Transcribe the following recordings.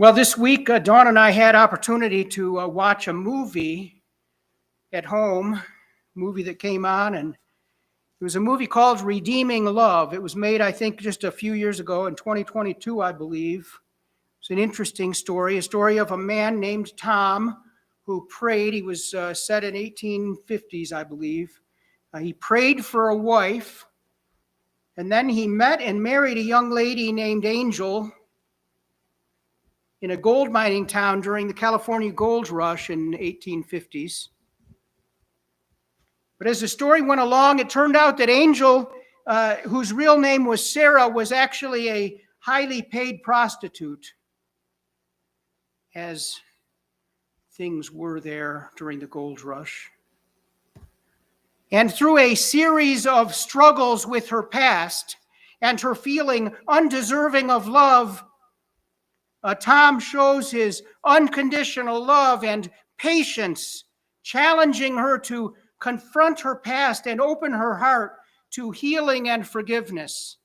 Well, this week, Dawn and I had opportunity to watch a movie at home, movie that came on, and it was a movie called Redeeming Love. It was made, I think, just a few years ago in 2022, I believe. It's an interesting story, a story of a man named Tom who prayed. He was set in 1850s, I believe. He prayed for a wife, and then he met and married a young lady named Angel in a gold mining town during the California gold rush in the 1850s. But as the story went along, it turned out that Angel, whose real name was Sarah, was actually a highly paid prostitute, as things were there during the gold rush. And through a series of struggles with her past and her feeling undeserving of love, Tom shows his unconditional love and patience, challenging her to confront her past and open her heart to healing and forgiveness.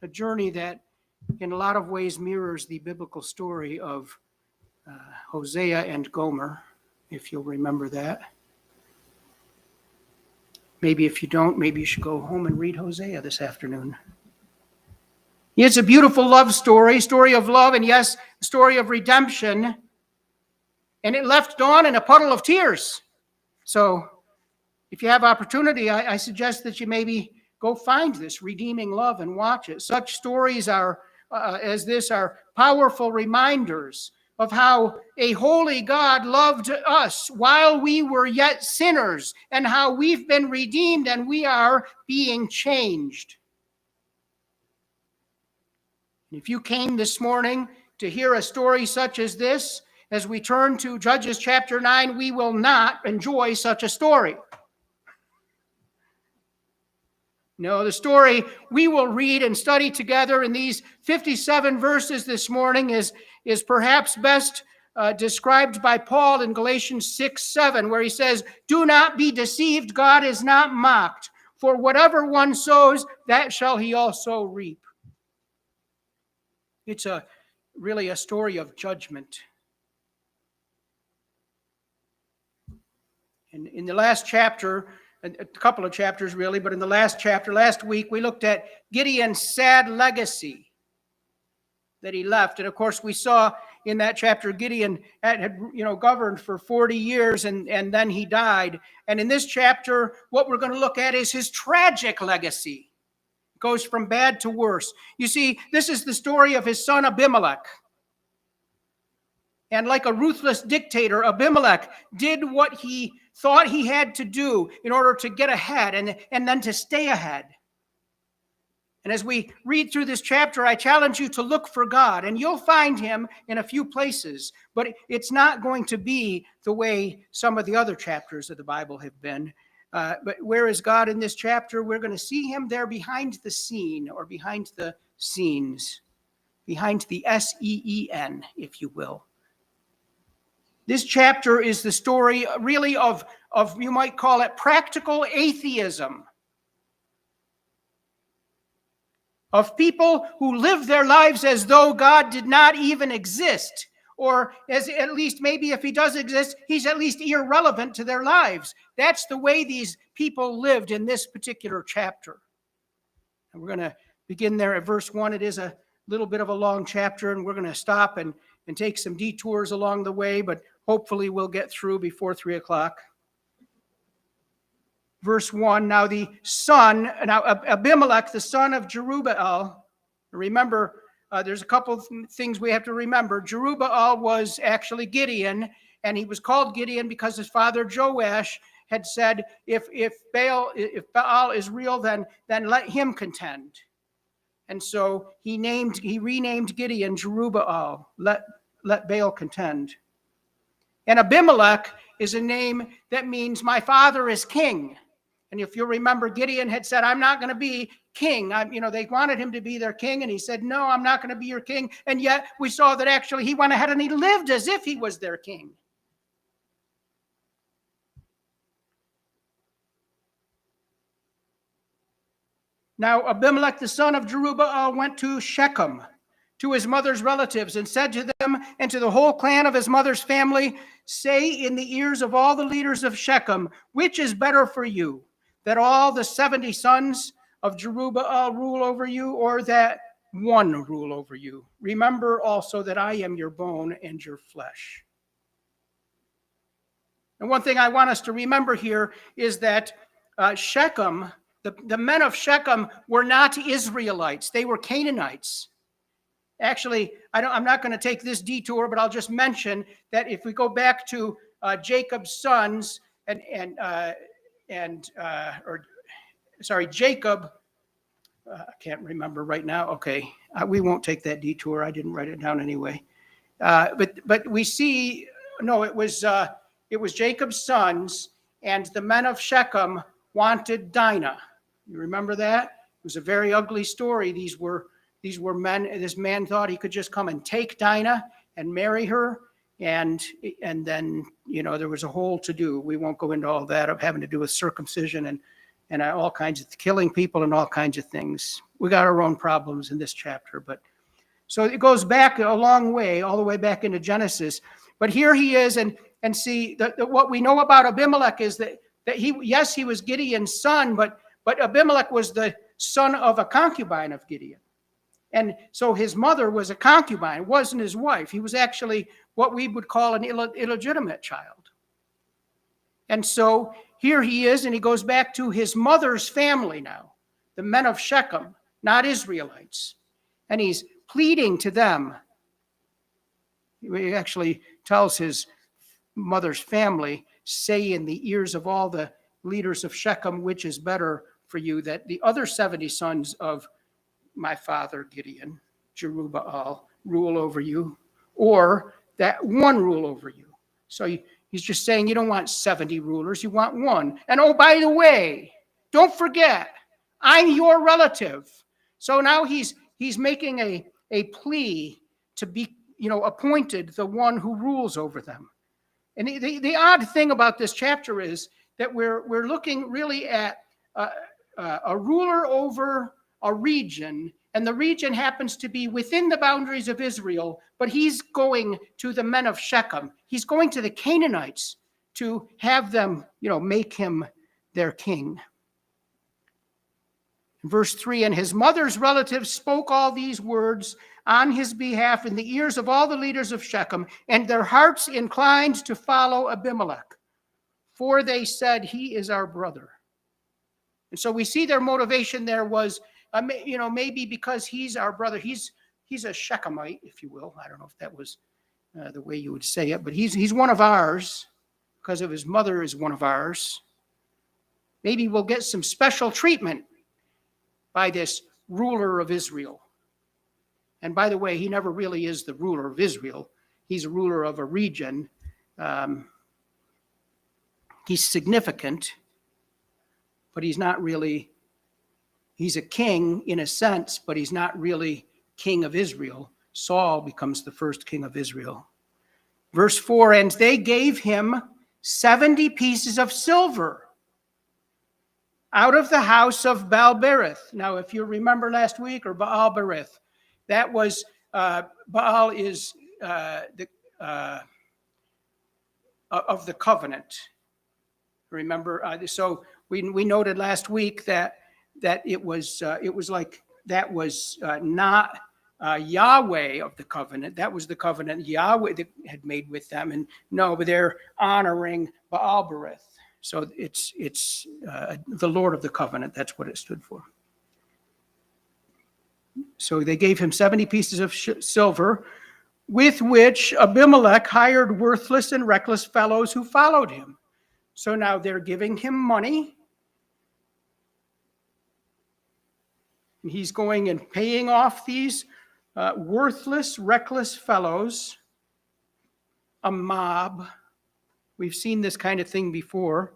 A journey that in a lot of ways mirrors the biblical story of Hosea and Gomer, if you'll remember that. Maybe if you don't, maybe you should go home and read Hosea this afternoon. It's a beautiful love story of love, and yes, a story of redemption. And it left Dawn in a puddle of tears. So if you have opportunity, I suggest that you maybe go find this Redeeming Love and watch it. Such stories as this are powerful reminders of how a holy God loved us while we were yet sinners, and how we've been redeemed and we are being changed. If you came this morning to hear a story such as this, as we turn to Judges chapter 9, we will not enjoy such a story. No, the story we will read and study together in these 57 verses this morning is perhaps best described by Paul in Galatians 6:7, where he says, "Do not be deceived, God is not mocked. For whatever one sows, that shall he also reap." It's really a story of judgment. And in the last chapter, a couple of chapters really, but in the last chapter, last week, we looked at Gideon's sad legacy that he left. And of course, we saw in that chapter, Gideon had governed for 40 years and then he died. And in this chapter, what we're going to look at is his tragic legacy. Goes from bad to worse. You see, this is the story of his son Abimelech. And like a ruthless dictator, Abimelech did what he thought he had to do in order to get ahead and then to stay ahead. And as we read through this chapter, I challenge you to look for God, and you'll find him in a few places, but it's not going to be the way some of the other chapters of the Bible have been. But where is God in this chapter? We're going to see him there behind the scene, or behind the scenes, behind the S-E-E-N, if you will. This chapter is the story really of you might call it practical atheism. Of people who live their lives as though God did not even exist. Or as at least maybe if he does exist, he's at least irrelevant to their lives. That's the way these people lived in this particular chapter. And we're going to begin there at verse 1. It is a little bit of a long chapter, and we're going to stop and take some detours along the way, but hopefully we'll get through before 3 o'clock. Verse 1, now Abimelech, the son of Jerubbaal, remember, there's a couple of things we have to remember. Jerubbaal was actually Gideon, and he was called Gideon because his father Joash had said, if Baal is real, then let him contend. And so he renamed Gideon Jerubbaal, let Baal contend. And Abimelech is a name that means my father is king. And if you'll remember, Gideon had said, I'm not going to be king. They wanted him to be their king, and he said, no, I'm not going to be your king. And yet we saw that actually he went ahead and he lived as if he was their king. Now Abimelech, the son of Jerubbaal, went to Shechem to his mother's relatives and said to them and to the whole clan of his mother's family, say in the ears of all the leaders of Shechem, which is better for you, that all the 70 sons of Jerubbaal rule over you, or that one rule over you? Remember also that I am your bone and your flesh. And one thing I want us to remember here is that Shechem, the men of Shechem were not Israelites. They were Canaanites. Actually, I'm not going to take this detour, but I'll just mention that if we go back to Jacob's sons Jacob, I can't remember right now. Okay, we won't take that detour. I didn't write it down anyway. But we see, no, it was Jacob's sons, and the men of Shechem wanted Dinah. You remember that? It was a very ugly story. These were men. This man thought he could just come and take Dinah and marry her, and then there was a whole to do. We won't go into all that of having to do with circumcision and all kinds of killing people and all kinds of things. We got our own problems in this chapter, but so it goes back a long way, all the way back into Genesis. But here he is, and see what we know about Abimelech is that he was Gideon's son, but Abimelech was the son of a concubine of Gideon. And so his mother was a concubine, wasn't his wife. He was actually what we would call an illegitimate child. And so here he is, and he goes back to his mother's family now, the men of Shechem, not Israelites. And he's pleading to them. He actually tells his mother's family, say in the ears of all the leaders of Shechem, which is better for you, that the other 70 sons of my father Gideon, Jerubbaal, rule over you, or that one rule over you. So he's just saying you don't want 70 rulers, you want one. And oh, by the way, don't forget, I'm your relative. So now he's making a plea to be appointed the one who rules over them. And the odd thing about this chapter is that we're looking really at a ruler over a region, and the region happens to be within the boundaries of Israel, but he's going to the men of Shechem. He's going to the Canaanites to have them, make him their king. Verse 3, and his mother's relatives spoke all these words on his behalf in the ears of all the leaders of Shechem, and their hearts inclined to follow Abimelech, for they said, he is our brother. And so we see their motivation there was, maybe because he's our brother. He's a Shechemite, if you will. I don't know if that was the way you would say it, but he's one of ours because of his mother is one of ours. Maybe we'll get some special treatment by this ruler of Israel. And by the way, he never really is the ruler of Israel. He's a ruler of a region. He's significant, but he's not really, he's a king in a sense, but he's not really king of Israel. Saul becomes the first king of Israel. Verse 4, and they gave him 70 pieces of silver out of the house of Baal-berith. Now, if you remember last week, or Baal-berith, that was, Baal is of the covenant. Remember, so we noted last week that it was like that was not Yahweh of the covenant. That was the covenant Yahweh that had made with them, and no, but they're honoring Baal-berith. So it's the Lord of the covenant. That's what it stood for. So they gave him 70 pieces of silver, with which Abimelech hired worthless and reckless fellows who followed him. So now they're giving him money. He's going and paying off these worthless, reckless fellows, a mob. We've seen this kind of thing before.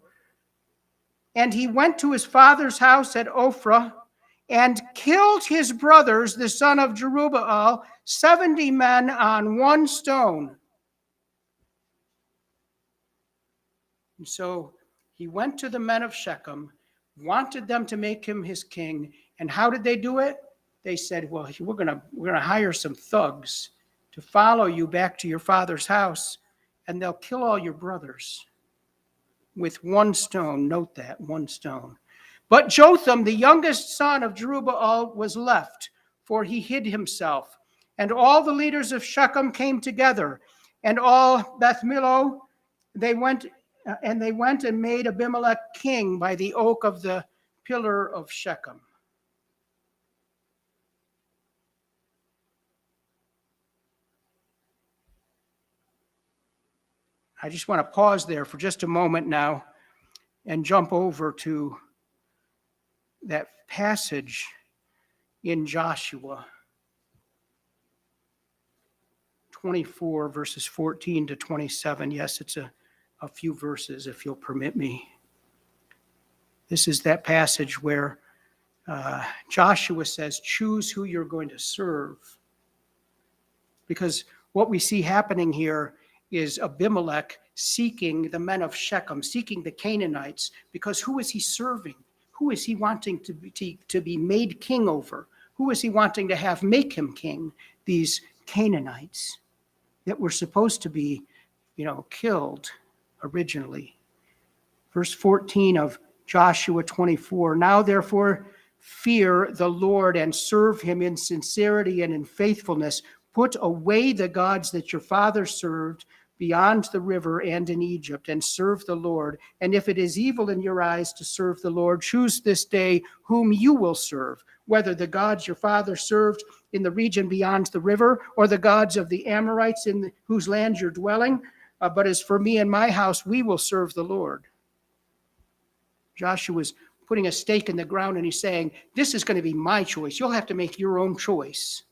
And he went to his father's house at Ophrah and killed his brothers, the son of Jerubbaal, 70 men on one stone. And so he went to the men of Shechem, wanted them to make him his king. And how did they do it? they said, well, we're gonna hire some thugs to follow you back to your father's house, and they'll kill all your brothers with one stone. Note that, one stone. But Jotham, the youngest son of Jerubbaal, was left, for he hid himself. And all the leaders of Shechem came together, and all Beth Millo, they went and made Abimelech king by the oak of the pillar of Shechem. I just want to pause there for just a moment now and jump over to that passage in Joshua 24, verses 14 to 27. Yes, it's a few verses, if you'll permit me. This is that passage where Joshua says, choose who you're going to serve. Because what we see happening here is Abimelech seeking the men of Shechem, seeking the Canaanites, because who is he serving? Who is he wanting to be made king over? Who is he wanting to have make him king? These Canaanites that were supposed to be, killed originally. Verse 14 of Joshua 24, now therefore fear the Lord and serve him in sincerity and in faithfulness. Put away the gods that your father served beyond the river and in Egypt, and serve the Lord. And if it is evil in your eyes to serve the Lord, choose this day whom you will serve, whether the gods your father served in the region beyond the river, or the gods of the Amorites in whose land you're dwelling. But as for me and my house, we will serve the Lord. Joshua's putting a stake in the ground, and he's saying, this is going to be my choice. You'll have to make your own choice.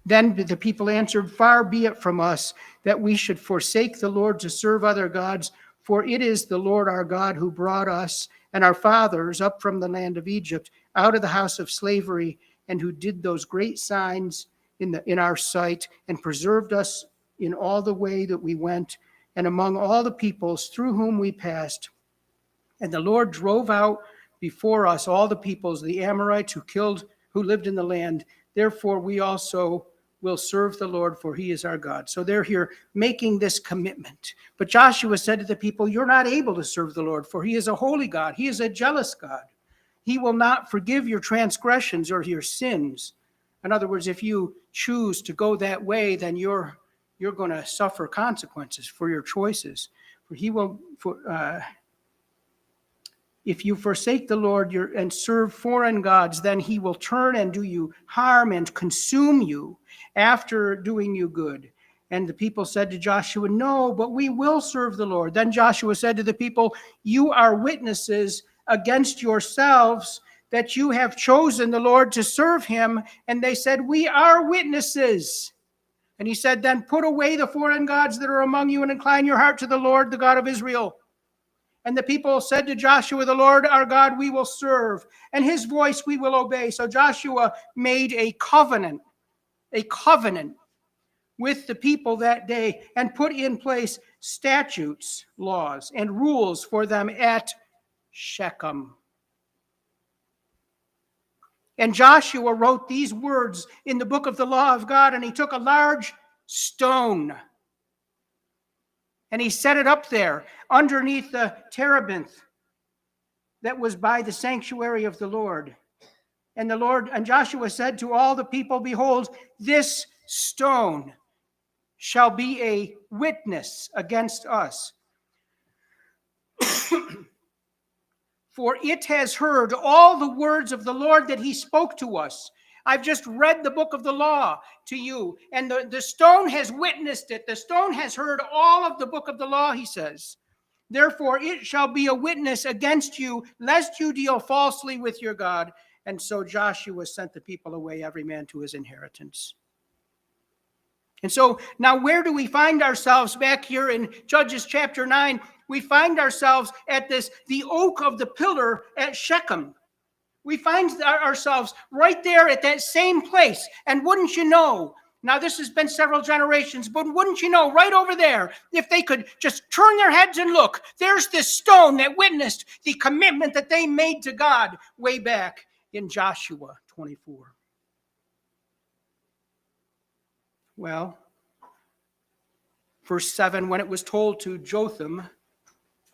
Then the people answered, far be it from us that we should forsake the Lord to serve other gods, for it is the Lord our God who brought us and our fathers up from the land of Egypt, out of the house of slavery, and who did those great signs in our sight, and preserved us in all the way that we went, and among all the peoples through whom we passed. And the Lord drove out before us all the peoples, the Amorites who lived in the land. Therefore we also will serve the Lord, for he is our God. So they're here making this commitment. But Joshua said to the people, you're not able to serve the Lord, for he is a holy God. He is a jealous God. He will not forgive your transgressions or your sins. In other words, if you choose to go that way, then you're going to suffer consequences for your choices. For he will, if you forsake the Lord and serve foreign gods, then he will turn and do you harm and consume you after doing you good. And the people said to Joshua, no, but we will serve the Lord. Then Joshua said to the people, you are witnesses against yourselves that you have chosen the Lord to serve him. And they said, we are witnesses. And he said, then put away the foreign gods that are among you and incline your heart to the Lord, the God of Israel. And the people said to Joshua, the Lord our God we will serve, and his voice we will obey. So Joshua made a covenant with the people that day, and put in place statutes, laws, and rules for them at Shechem. And Joshua wrote these words in the book of the law of God, and he took a large stone, and he set it up there underneath the terebinth that was by the sanctuary of the Lord. And Joshua said to all the people, behold, this stone shall be a witness against us. For it has heard all the words of the Lord that he spoke to us. I've just read the book of the law to you, and the stone has witnessed it. The stone has heard all of the book of the law, he says. Therefore, it shall be a witness against you, lest you deal falsely with your God. And so Joshua sent the people away, every man to his inheritance. And so now where do we find ourselves back here in Judges chapter 9? We find ourselves at the oak of the pillar at Shechem. We find ourselves right there at that same place. And wouldn't you know, now this has been several generations, but wouldn't you know, right over there, if they could just turn their heads and look, there's this stone that witnessed the commitment that they made to God way back in Joshua 24. Well, verse 7, when it was told to Jotham,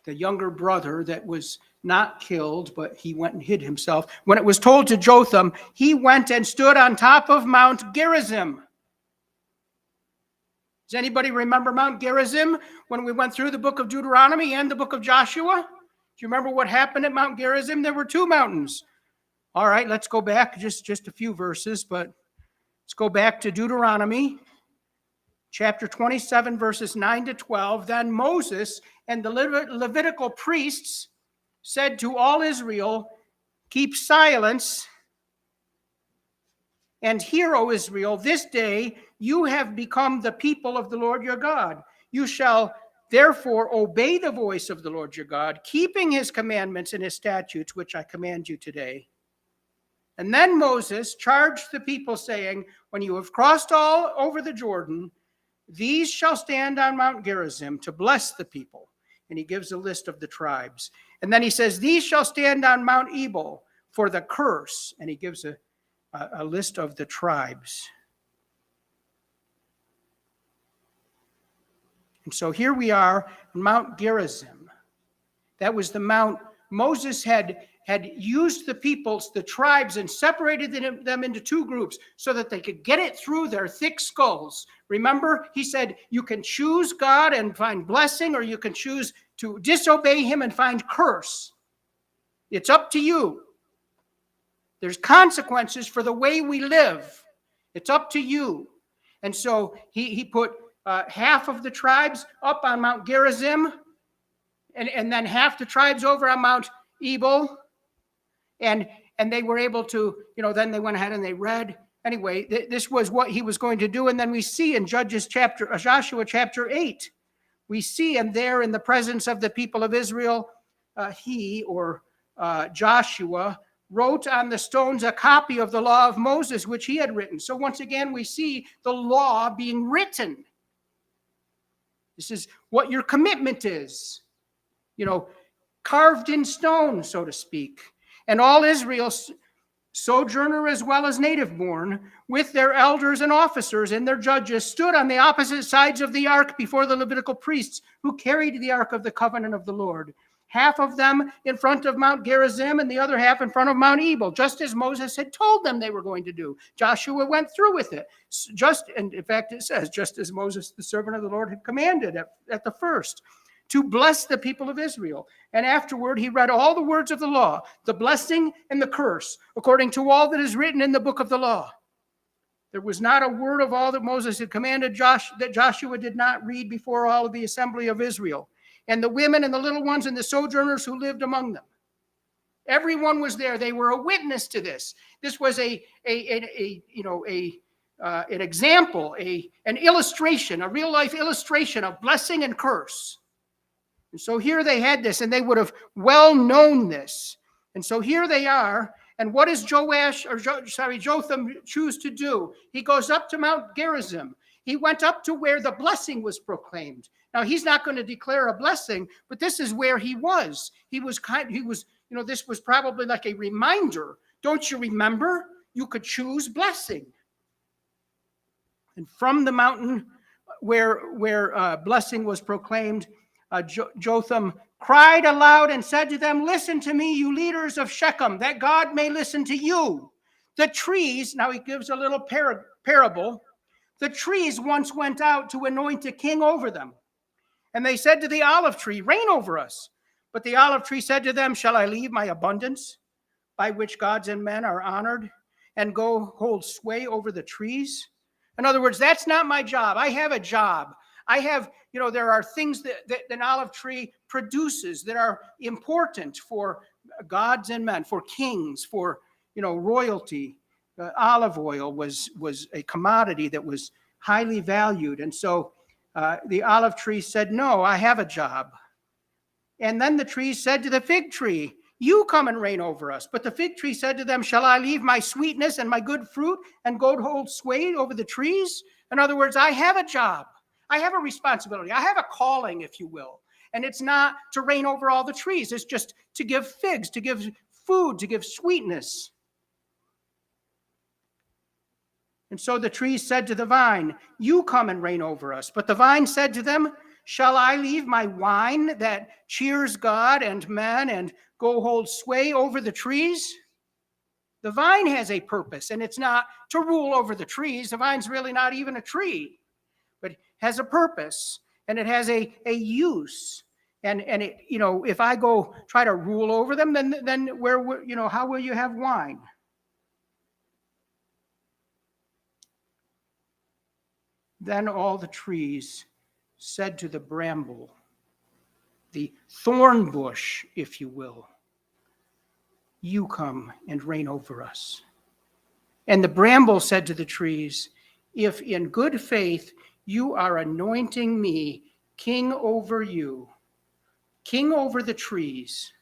the younger brother that was not killed, but he went and hid himself. When it was told to Jotham, he went and stood on top of Mount Gerizim. Does anybody remember Mount Gerizim when we went through the book of Deuteronomy and the book of Joshua? Do you remember what happened at Mount Gerizim? There were two mountains. All right, let's go back just a few verses, but let's go back to Deuteronomy chapter 27, verses 9 to 12. Then Moses and the Levitical priests said to all Israel, keep silence and hear, O Israel, this day you have become the people of the Lord your God. You shall therefore obey the voice of the Lord your God, keeping his commandments and his statutes, which I command you today. And then Moses charged the people, saying, when you have crossed all over the Jordan, these shall stand on Mount Gerizim to bless the people. And he gives a list of the tribes. And then he says, these shall stand on Mount Ebal for the curse. And he gives a list of the tribes. And so here we are, Mount Gerizim. That was the mount Moses had used the peoples, the tribes, and separated them into two groups so that they could get it through their thick skulls. Remember, he said, you can choose God and find blessing, or you can choose to disobey him and find curse. It's up to you. There's consequences for the way we live. It's up to you. And so he put half of the tribes up on Mount Gerizim, and then half the tribes over on Mount Ebal. And they were able to, then they went ahead and they read. Anyway, this was what he was going to do. And then we see in Joshua chapter 8, we see him there in the presence of the people of Israel. Joshua wrote on the stones a copy of the law of Moses, which he had written. So once again, we see the law being written. This is what your commitment is, carved in stone, so to speak. And all Israel, sojourner as well as native born, with their elders and officers and their judges, stood on the opposite sides of the ark before the Levitical priests who carried the ark of the covenant of the Lord. Half of them in front of Mount Gerizim and the other half in front of Mount Ebal, just as Moses had told them they were going to do. Joshua went through with it. And in fact, it says, just as Moses, the servant of the Lord, had commanded at the first, to bless the people of Israel. And afterward, he read all the words of the law, the blessing and the curse, according to all that is written in the book of the law. There was not a word of all that Moses had commanded that Joshua did not read before all of the assembly of Israel, and the women and the little ones and the sojourners who lived among them. Everyone was there. They were a witness to this. This was an example, an illustration, a real life illustration of blessing and curse. And so here they had this, and they would have well known this. And so here they are. And what does Jotham choose to do? He goes up to Mount Gerizim. He went up to where the blessing was proclaimed. Now, he's not going to declare a blessing, but this is where he was. This was probably like a reminder. Don't you remember? You could choose blessing. And from the mountain where blessing was proclaimed, Jotham cried aloud and said to them, listen to me, you leaders of Shechem, that God may listen to you. The trees, now he gives a little parable. The trees once went out to anoint a king over them. And they said to the olive tree, reign over us. But the olive tree said to them, shall I leave my abundance by which gods and men are honored and go hold sway over the trees? In other words, that's not my job. I have a job. I have, there are things that an olive tree produces that are important for gods and men, for kings, for, royalty. Olive oil was a commodity that was highly valued. And so the olive tree said, no, I have a job. And then the tree said to the fig tree, you come and reign over us. But the fig tree said to them, shall I leave my sweetness and my good fruit and go hold sway over the trees? In other words, I have a job. I have a responsibility. I have a calling, if you will. And it's not to reign over all the trees. It's just to give figs, to give food, to give sweetness. And so the trees said to the vine, you come and reign over us. But the vine said to them, shall I leave my wine that cheers God and men and go hold sway over the trees? The vine has a purpose, and it's not to rule over the trees. The vine's really not even a tree, but has a purpose, and it has a use. And it, if I go try to rule over them, then where, how will you have wine? Then all the trees said to the bramble, the thorn bush, if you will, you come and reign over us. And the bramble said to the trees, if in good faith you are anointing me king over you, king over the trees,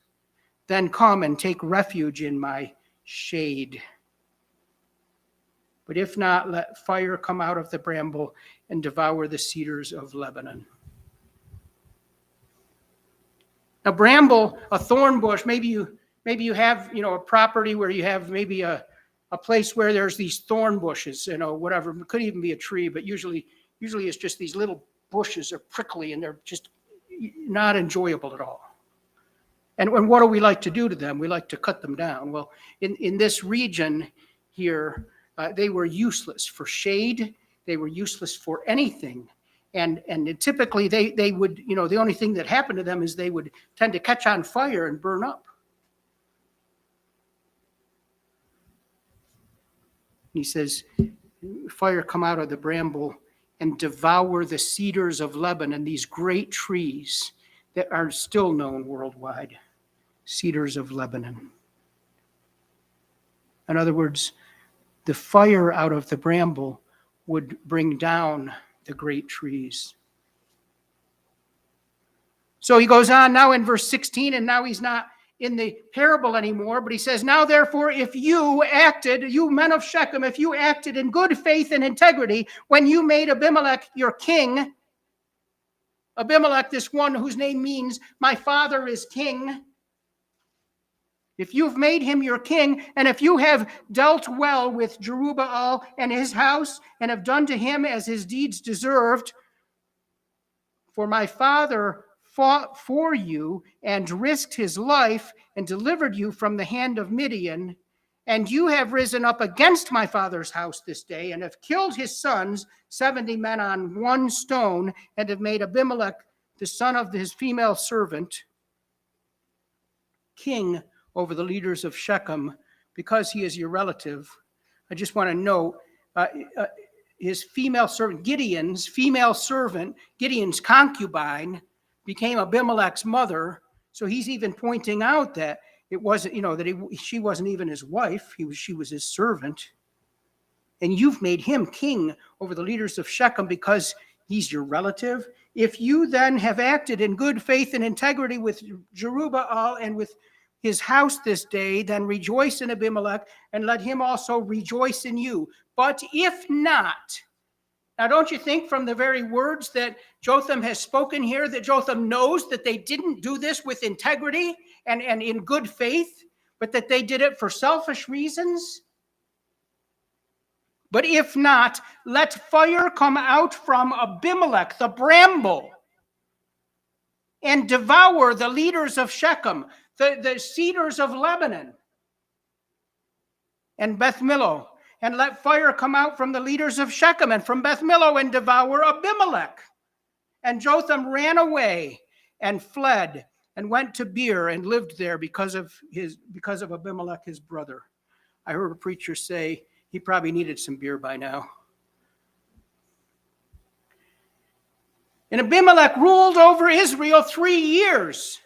then come and take refuge in my shade. But if not, let fire come out of the bramble and devour the cedars of Lebanon. Now, bramble, a thorn bush, maybe you have, a property where you have maybe a place where there's these thorn bushes, whatever. It could even be a tree, but usually it's just these little bushes are prickly and they're just not enjoyable at all. And what do we like to do to them? We like to cut them down. Well, in this region here, they were useless for shade. They were useless for anything. And typically they would, the only thing that happened to them is they would tend to catch on fire and burn up. He says, fire come out of the bramble and devour the cedars of Lebanon, these great trees that are still known worldwide. Cedars of Lebanon. In other words, the fire out of the bramble would bring down the great trees. So he goes on now in verse 16, and now he's not in the parable anymore, but he says, now therefore, if you acted, you men of Shechem, if you acted in good faith and integrity when you made Abimelech your king, Abimelech, this one whose name means my father is king, if you've made him your king, and if you have dealt well with Jerubbaal and his house, and have done to him as his deeds deserved, for my father fought for you and risked his life and delivered you from the hand of Midian, and you have risen up against my father's house this day, and have killed his sons, 70 men on one stone, and have made Abimelech, the son of his female servant, king over the leaders of Shechem, because he is your relative. I just want to note, his female servant, Gideon's female servant, Gideon's concubine, became Abimelech's mother. So he's even pointing out that it wasn't, she wasn't even his wife. She was his servant. And you've made him king over the leaders of Shechem because he's your relative. If you then have acted in good faith and integrity with Jerubbaal and with his house this day, then rejoice in Abimelech, and let him also rejoice in you. But if not, now don't you think from the very words that Jotham has spoken here, that Jotham knows that they didn't do this with integrity and in good faith, but that they did it for selfish reasons? But if not, let fire come out from Abimelech, the bramble, and devour the leaders of Shechem, the cedars of Lebanon, and Beth Millo, and let fire come out from the leaders of Shechem and from Beth Millo and devour Abimelech. And Jotham ran away and fled and went to Beer and lived there because of Abimelech, his brother. I heard a preacher say he probably needed some beer by now. And Abimelech ruled over Israel 3 years.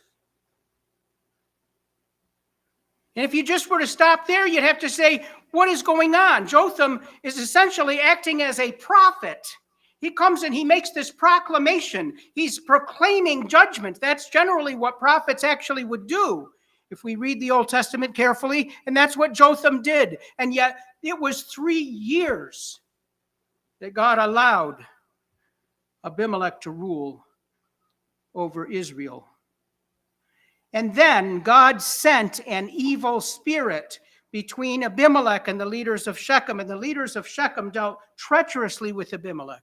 And if you just were to stop there, you'd have to say, what is going on? Jotham is essentially acting as a prophet. He comes and he makes this proclamation. He's proclaiming judgment. That's generally what prophets actually would do if we read the Old Testament carefully. And that's what Jotham did. And yet it was 3 years that God allowed Abimelech to rule over Israel. And then God sent an evil spirit between Abimelech and the leaders of Shechem, and the leaders of Shechem dealt treacherously with Abimelech.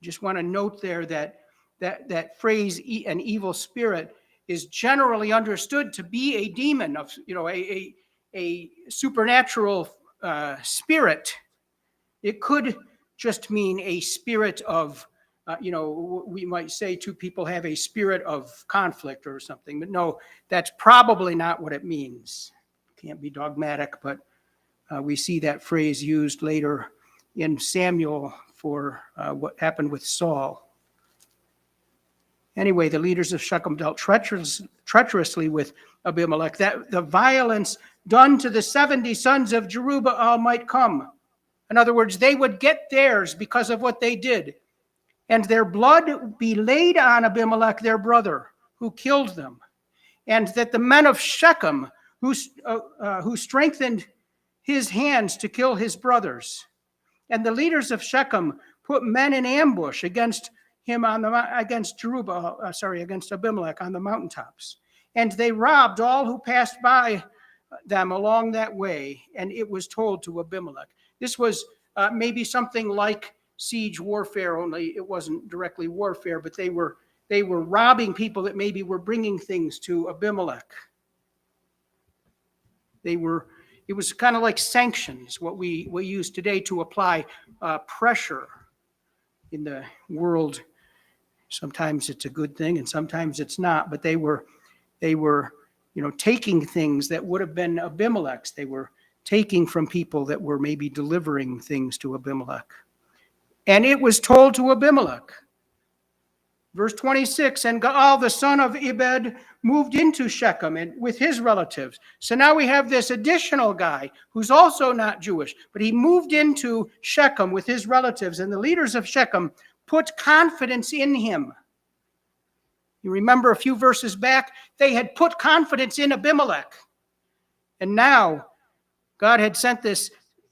Just want to note there that phrase, an evil spirit, is generally understood to be a demon of, a supernatural spirit. It could just mean a spirit of, we might say two people have a spirit of conflict or something, but no, that's probably not what it means. Can't be dogmatic, but we see that phrase used later in Samuel for what happened with Saul. Anyway, the leaders of Shechem dealt treacherously with Abimelech, that the violence done to the 70 sons of Jerubbaal might come. In other words, they would get theirs because of what they did, and their blood be laid on Abimelech, their brother, who killed them, and that the men of Shechem, who strengthened his hands to kill his brothers, and the leaders of Shechem put men in ambush against him against Abimelech on the mountaintops. And they robbed all who passed by them along that way, and it was told to Abimelech. This was maybe something like siege warfare, only it wasn't directly warfare, but they were robbing people that maybe were bringing things to Abimelech. It was kind of like sanctions, what we use today to apply pressure in the world. Sometimes it's a good thing and sometimes it's not, but they were taking things that would have been Abimelech's. They were taking from people that were maybe delivering things to Abimelech. And it was told to Abimelech. Verse 26, and Gaal, the son of Ebed, moved into Shechem and with his relatives. So now we have this additional guy who's also not Jewish, but he moved into Shechem with his relatives, and the leaders of Shechem put confidence in him. You remember a few verses back, they had put confidence in Abimelech. And now God had sent this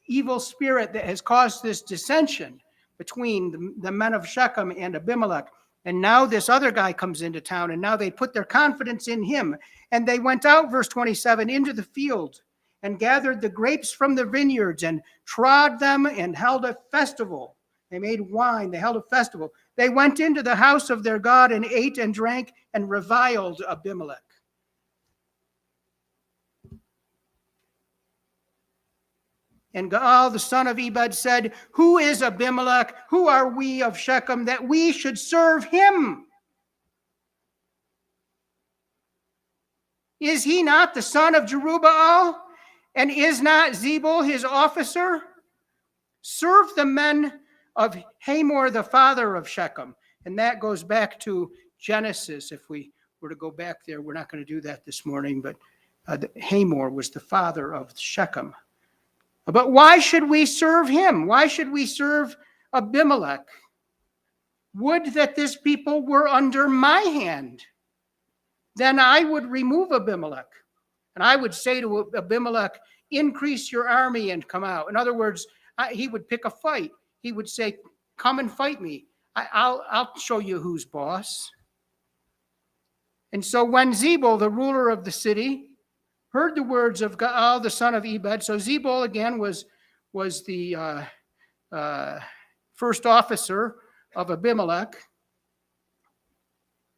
evil spirit that has caused this dissension between the men of Shechem and Abimelech. And now this other guy comes into town, and now they put their confidence in him. And they went out, verse 27, into the field and gathered the grapes from the vineyards and trod them and held a festival. They made wine, they held a festival. They went into the house of their God and ate and drank and reviled Abimelech. And Gaal, the son of Ebed, said, who is Abimelech? Who are we of Shechem that we should serve him? Is he not the son of Jerubbaal? And is not Zebul his officer? Serve the men of Hamor, the father of Shechem. And that goes back to Genesis. If we were to go back there, we're not going to do that this morning, but Hamor was the father of Shechem. But why should we serve him? Why should we serve Abimelech? Would that this people were under my hand. Then I would remove Abimelech. And I would say to Abimelech, increase your army and come out. In other words, he would pick a fight. He would say, come and fight me. I'll show you who's boss. And so when Zebul, the ruler of the city, heard the words of Gaal, the son of Ebed. So Zebul, again, was the first officer of Abimelech.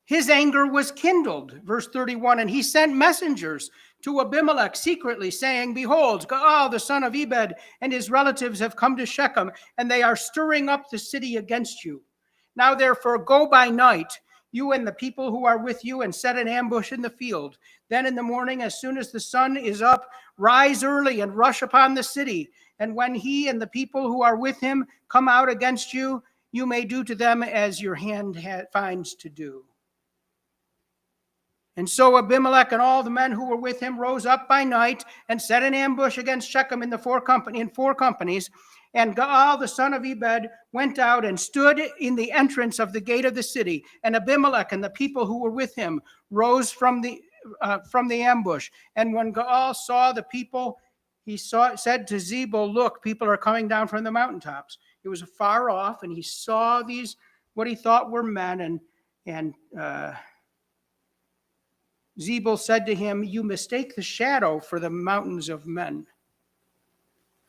His anger was kindled, verse 31, and he sent messengers to Abimelech secretly, saying, behold, Gaal, the son of Ebed, and his relatives have come to Shechem, and they are stirring up the city against you. Now therefore go by night, you and the people who are with you, and set an ambush in the field. Then in the morning, as soon as the sun is up, rise early and rush upon the city. And when he and the people who are with him come out against you, you may do to them as your hand finds to do. And so Abimelech and all the men who were with him rose up by night and set an ambush against Shechem in four companies. And Gaal, the son of Ebed, went out and stood in the entrance of the gate of the city. And Abimelech and the people who were with him rose from the ambush. And when Gaal saw the people, he said to Zebul, look, people are coming down from the mountaintops. It was far off, and he saw these, what he thought were men, and Zebul said to him, "You mistake the shadow for the mountains of men."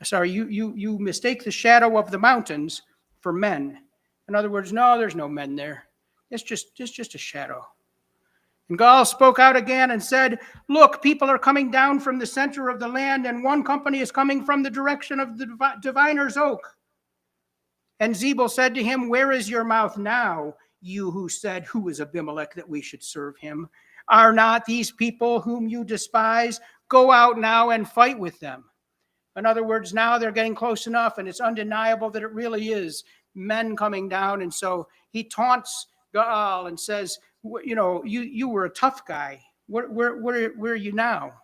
Sorry, you mistake the shadow of the mountains for men. In other words, no, there's no men there. It's just a shadow. And Gaal spoke out again and said, "Look, people are coming down from the center of the land, and one company is coming from the direction of the diviner's oak." And Zebul said to him, "Where is your mouth now, you who said, 'Who is Abimelech that we should serve him?' Are not these people whom you despise? Go out now and fight with them." In other words, now they're getting close enough, and it's undeniable that it really is men coming down. And so he taunts Gaal and says, you were a tough guy. Where are you now?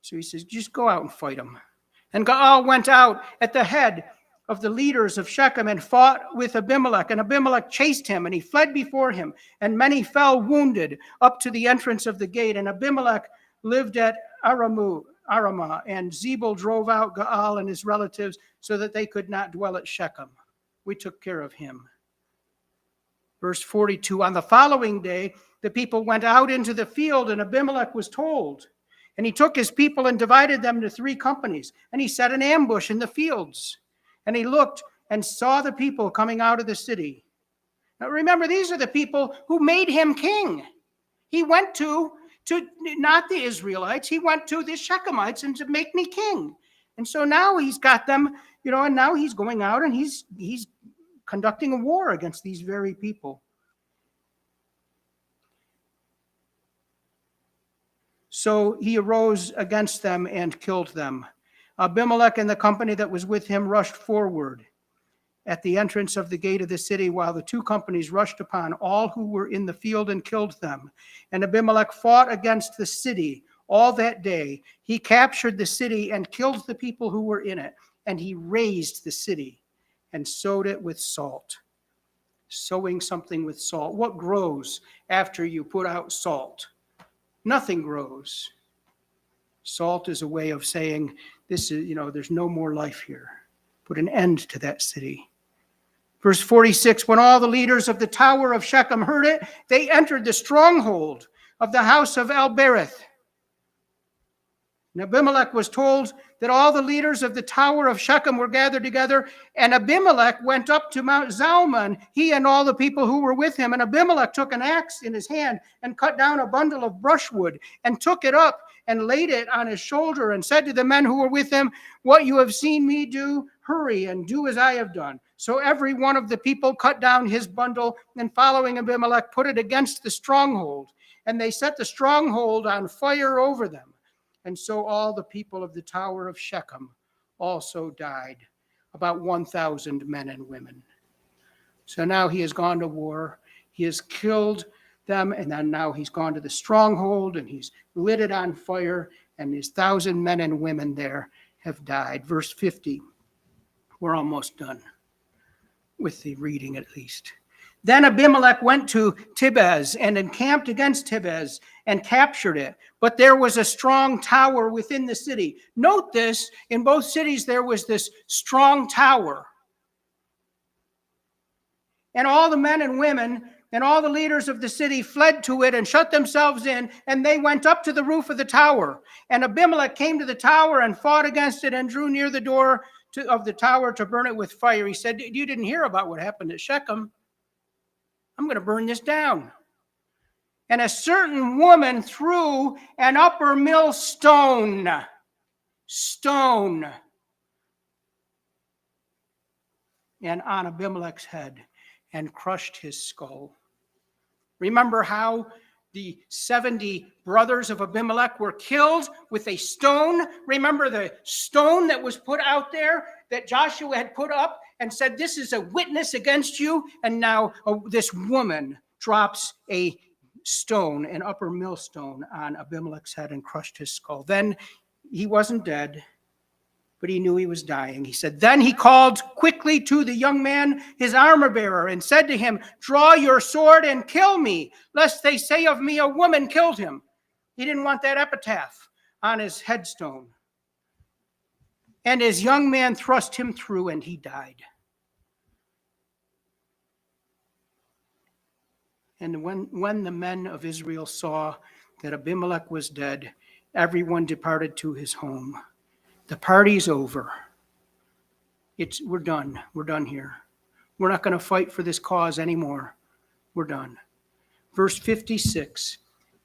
So he says, just go out and fight them. And Gaal went out at the head of the leaders of Shechem and fought with Abimelech. And Abimelech chased him, and he fled before him. And many fell wounded up to the entrance of the gate. And Abimelech lived at Aramah, and Zebul drove out Gaal and his relatives so that they could not dwell at Shechem. We took care of him. Verse 42, on the following day, the people went out into the field, and Abimelech was told. And he took his people and divided them into 3 companies. And he set an ambush in the fields. And he looked and saw the people coming out of the city. Now remember, these are the people who made him king. He went to not the Israelites, he went to the Shechemites and to make me king. And so now he's got them, and now he's going out and he's conducting a war against these very people. So he arose against them and killed them. Abimelech and the company that was with him rushed forward at the entrance of the gate of the city, while the 2 companies rushed upon all who were in the field and killed them. And Abimelech fought against the city all that day. He captured the city and killed the people who were in it. And he razed the city and sowed it with salt. Sowing something with salt. What grows after you put out salt? Nothing grows. Salt is a way of saying, this is, there's no more life here. Put an end to that city. Verse 46, when all the leaders of the tower of Shechem heard it, they entered the stronghold of the house of Elbereth. And Abimelech was told that all the leaders of the tower of Shechem were gathered together, and Abimelech went up to Mount Zalmon, he and all the people who were with him. And Abimelech took an axe in his hand and cut down a bundle of brushwood and took it up and laid it on his shoulder and said to the men who were with him, "What you have seen me do, hurry and do as I have done." So every one of the people cut down his bundle, and following Abimelech put it against the stronghold. And they set the stronghold on fire over them. And so all the people of the tower of Shechem also died, about 1,000 men and women. So now he has gone to war. He has killed them, and then now he's gone to the stronghold, and he's lit it on fire, and his 1,000 men and women there have died. Verse 50. We're almost done with the reading, at least. Then Abimelech went to Tibez and encamped against Tibez and captured it. But there was a strong tower within the city. Note this, in both cities there was this strong tower. And all the men and women and all the leaders of the city fled to it and shut themselves in, and they went up to the roof of the tower. And Abimelech came to the tower and fought against it and drew near the door of the tower to burn it with fire. He said, "You didn't hear about what happened at Shechem. I'm going to burn this down." And a certain woman threw an upper millstone, and on Abimelech's head and crushed his skull. Remember how the 70 brothers of Abimelech were killed with a stone? Remember the stone that was put out there that Joshua had put up and said, "This is a witness against you"? And now this woman drops a stone, an upper millstone, on Abimelech's head and crushed his skull. Then he wasn't dead, but he knew he was dying. He said, then he called quickly to the young man, his armor bearer, and said to him, "Draw your sword and kill me, lest they say of me, a woman killed him." He didn't want that epitaph on his headstone. And his young man thrust him through, and he died. And when the men of Israel saw that Abimelech was dead, everyone departed to his home. The party's over. We're done. We're done here. We're not going to fight for this cause anymore. We're done. Verse 56,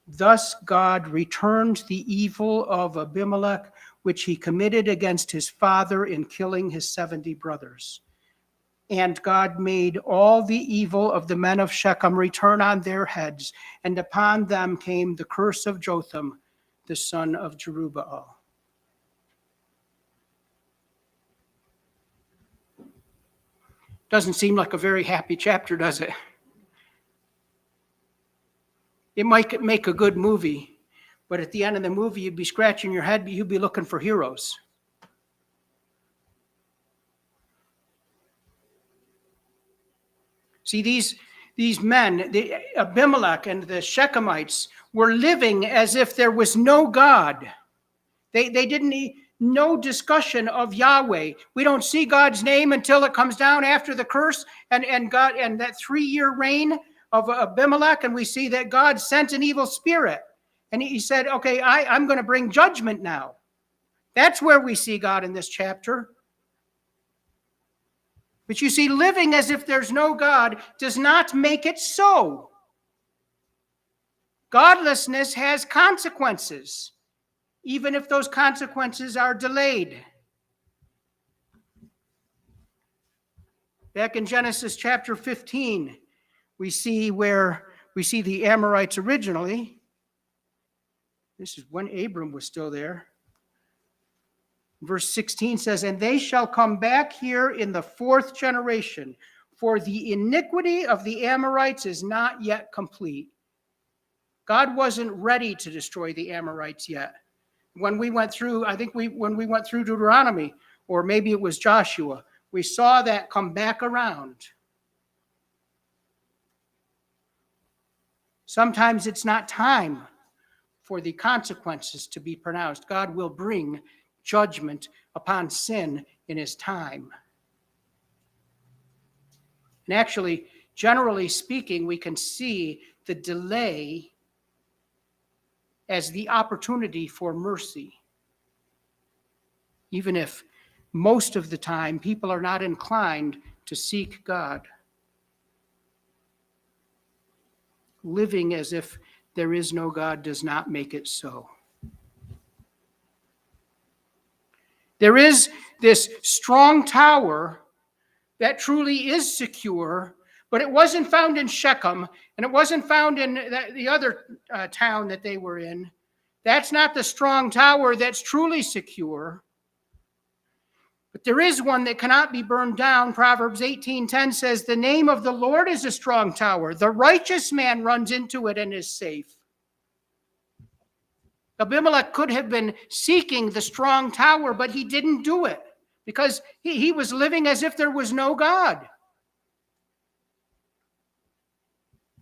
thus God returned the evil of Abimelech, which he committed against his father in killing his 70 brothers. And God made all the evil of the men of Shechem return on their heads, and upon them came the curse of Jotham, the son of Jerubbaal. Doesn't seem like a very happy chapter, does it? It might make a good movie, but at the end of the movie, you'd be scratching your head, but you'd be looking for heroes. See, these men, Abimelech and the Shechemites, were living as if there was no God. They didn't need no discussion of Yahweh. We don't see God's name until it comes down after the curse and God and that 3-year reign of Abimelech, and we see that God sent an evil spirit. And he said, okay, I'm going to bring judgment now. That's where we see God in this chapter. But you see, living as if there's no God does not make it so. Godlessness has consequences, even if those consequences are delayed. Back in Genesis chapter 15, we see the Amorites originally. This is when Abram was still there. Verse 16 says, and they shall come back here in the 4th generation, for the iniquity of the Amorites is not yet complete. God wasn't ready to destroy the Amorites yet. When we went through, when we went through Deuteronomy, or maybe it was Joshua, we saw that come back around. Sometimes it's not time for the consequences to be pronounced. God will bring judgment upon sin in his time. And actually, generally speaking, we can see the delay as the opportunity for mercy. Even if most of the time people are not inclined to seek God. Living as if there is no God does not make it so. There is this strong tower that truly is secure, but it wasn't found in Shechem, and it wasn't found in the other town that they were in. That's not the strong tower that's truly secure. But there is one that cannot be burned down. Proverbs 18:10 says, the name of the Lord is a strong tower. The righteous man runs into it and is safe. Abimelech could have been seeking the strong tower, but he didn't do it because he was living as if there was no God.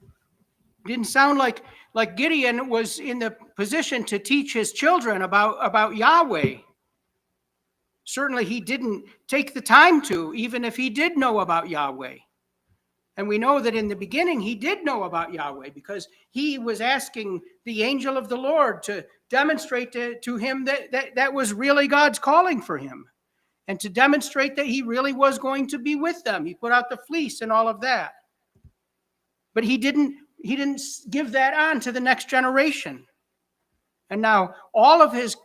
It didn't sound like Gideon was in the position to teach his children about Yahweh. Certainly he didn't take the time to, even if he did know about Yahweh. And we know that in the beginning he did know about Yahweh because he was asking the angel of the Lord to demonstrate to him that was really God's calling for him, and to demonstrate that he really was going to be with them. He put out the fleece and all of that. But he didn't give that on to the next generation. And now all of his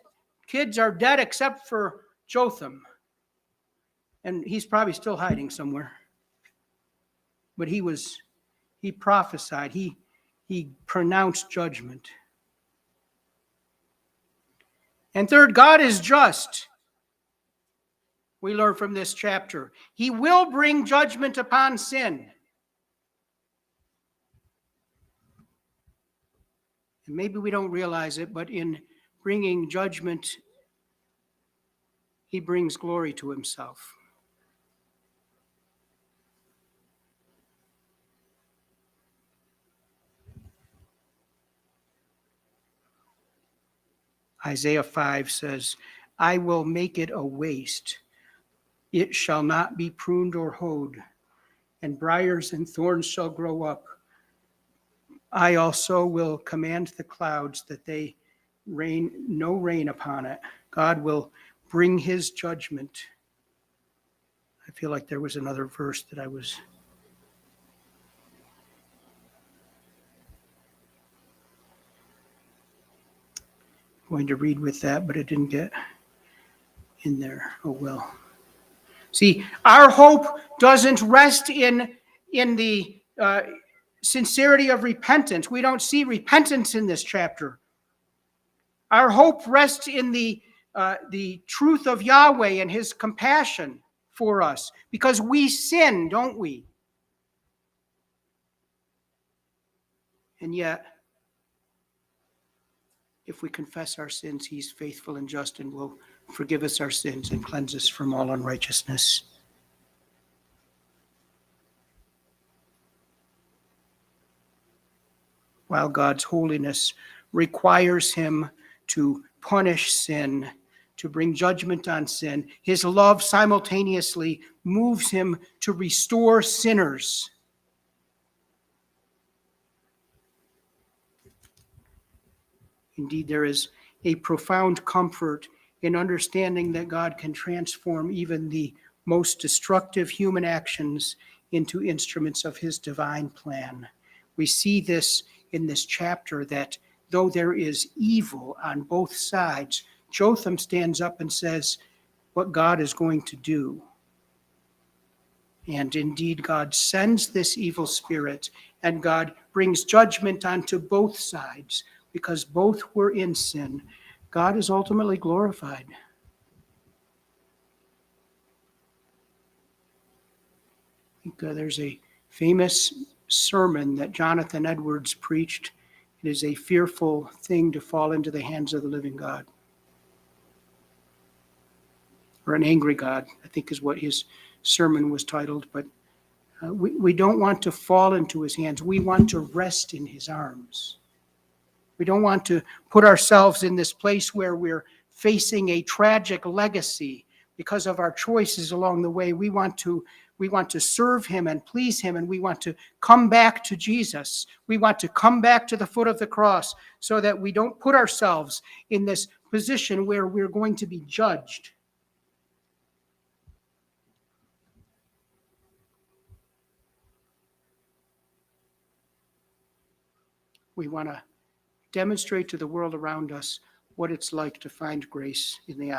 kids are dead except for Jotham. And he's probably still hiding somewhere. But he prophesied, he pronounced judgment. And third, God is just. We learn from this chapter. He will bring judgment upon sin. And maybe we don't realize it, but in bringing judgment, he brings glory to himself. Isaiah 5 says, I will make it a waste. It shall not be pruned or hoed, and briars and thorns shall grow up. I also will command the clouds that they rain no rain upon it. God will bring his judgment. I feel like there was another verse that I was going to read with that, but it didn't get in there. Oh well. See, our hope doesn't rest in the sincerity of repentance. We don't see repentance in this chapter. Our hope rests in the truth of Yahweh and his compassion for us, because we sin, don't we? And yet, if we confess our sins, he's faithful and just and will forgive us our sins and cleanse us from all unrighteousness. While God's holiness requires him to punish sin, to bring judgment on sin, his love simultaneously moves him to restore sinners. Indeed, there is a profound comfort in understanding that God can transform even the most destructive human actions into instruments of his divine plan. We see this in this chapter, that though there is evil on both sides, Jotham stands up and says what God is going to do. And indeed, God sends this evil spirit, and God brings judgment onto both sides, because both were in sin. God is ultimately glorified. I think there's a famous sermon that Jonathan Edwards preached. It is a fearful thing to fall into the hands of the living God. Or an angry God, I think is what his sermon was titled. But we don't want to fall into his hands. We want to rest in his arms. We don't want to put ourselves in this place where we're facing a tragic legacy because of our choices along the way. We want to serve him and please him, and we want to come back to Jesus. We want to come back to the foot of the cross so that we don't put ourselves in this position where we're going to be judged. We want to demonstrate to the world around us what it's like to find grace in the